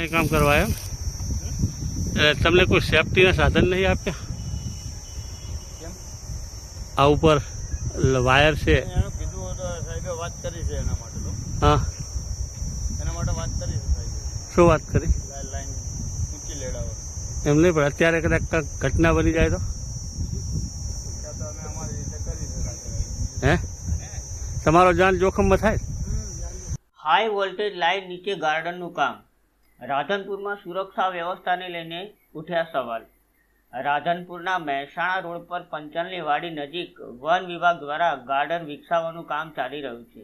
કંઈ કામ કરવા એમ તમને કોઈ સેફટીના સાધન નહીં આપ્યા? આ ઉપર વાયર છે, એનું કીધું તો સાહેબે વાત કરી છે એના માટે. તો હા, એના માટે વાત કરી છે સાહેબે. શું વાત કરી? લાઈન ઊંચી લેડાવો એમ નહીં, પણ અત્યારે કદાચ કાંઈક ઘટના બની જાય તો ત્યાં તો અમે અમારી રીતે કરી છે. હે તમારો જાન જોખમમાં થાય? હાઈ વોલ્ટેજ લાઇન નીચે ગાર્ડનનું કામ. રાધનપુરમાં સુરક્ષા વ્યવસ્થાને લઈને ઉઠ્યા સવાલ. રાધનપુરના મહેસાણા રોડ પર પંચાલની વાડી નજીક વન વિભાગ દ્વારા ગાર્ડન વિકસાવવાનું કામ ચાલી રહ્યું છે.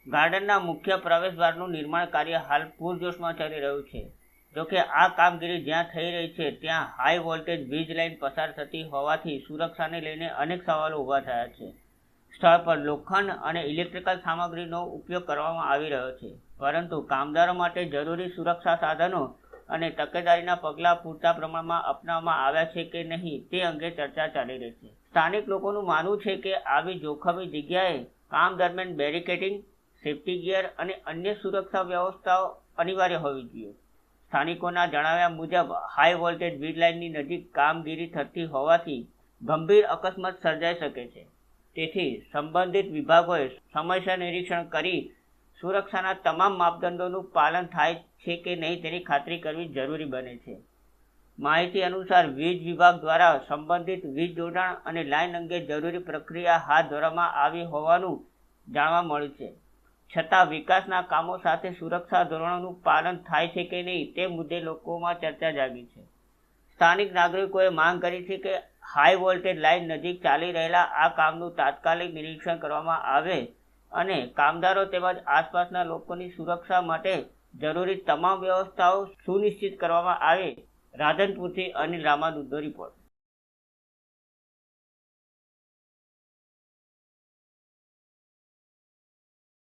ગાર્ડનના મુખ્ય પ્રવેશદ્વારનું નિર્માણ કાર્ય હાલ પૂરજોશમાં ચાલી રહ્યું છે. જોકે આ કામગીરી જ્યાં થઈ રહી છે ત્યાં હાઈ વોલ્ટેજ વીજ લાઇન પસાર થતી હોવાથી સુરક્ષાને લઈને અનેક સવાલો ઊભા થયા છે. સ્થળ પર લોખંડ અને ઇલેક્ટ્રિકલ સામગ્રીનો ઉપયોગ કરવામાં આવી રહ્યો છે, પરંતુ કામદારો માટે જરૂરી સુરક્ષા સાધનો અને તકેદારીના પગલાં પૂરતા પ્રમાણમાં અપનાવવામાં આવ્યા છે કે નહીં તે અંગે ચર્ચા ચાલી રહી છે. સ્થાનિક લોકોનું માનવું છે કે આવી જોખમી જગ્યાએ કામ દરમિયાન બેરિકેડિંગ, સેફ્ટી ગિયર અને અન્ય સુરક્ષા વ્યવસ્થાઓ અનિવાર્ય હોવી જોઈએ. સ્થાનિકોના જણાવ્યા મુજબ હાઈ વોલ્ટેજ વીજ લાઇનની નજીક કામગીરી થતી હોવાથી ગંભીર અકસ્માત સર્જાઈ શકે છે. તેથી સંબંધિત વિભાગોએ સમયસર નિરીક્ષણ કરી સુરક્ષાના તમામ માપદંડોનું પાલન થાય છે કે નહીં તેની ખાતરી કરવી જરૂરી બને છે. માહિતી અનુસાર વીજ વિભાગ દ્વારા સંબંધિત વીજ જોડાણ અને લાઇન અંગે જરૂરી પ્રક્રિયા હાથ ધરવામાં આવી હોવાનું જાણવા મળ્યું છે. છતાં વિકાસના કામો સાથે સુરક્ષા ધોરણોનું પાલન થાય છે કે નહીં તે મુદ્દે લોકોમાં ચર્ચા જાગી છે. સ્થાનિક નાગરિકોએ માંગ કરી છે કે હાઈ વોલ્ટેજ લાઇન નજીક ચાલી રહેલા આ કામનું તાત્કાલિક નિરીક્ષણ કરવામાં આવે અને કામદારો તેમજ આસપાસના લોકોની સુરક્ષા માટે જરૂરી તમામ વ્યવસ્થાઓ સુનિશ્ચિત કરવામાં આવે. રાધનપુરથી અનિલ રામાદૂતનો રિપોર્ટ.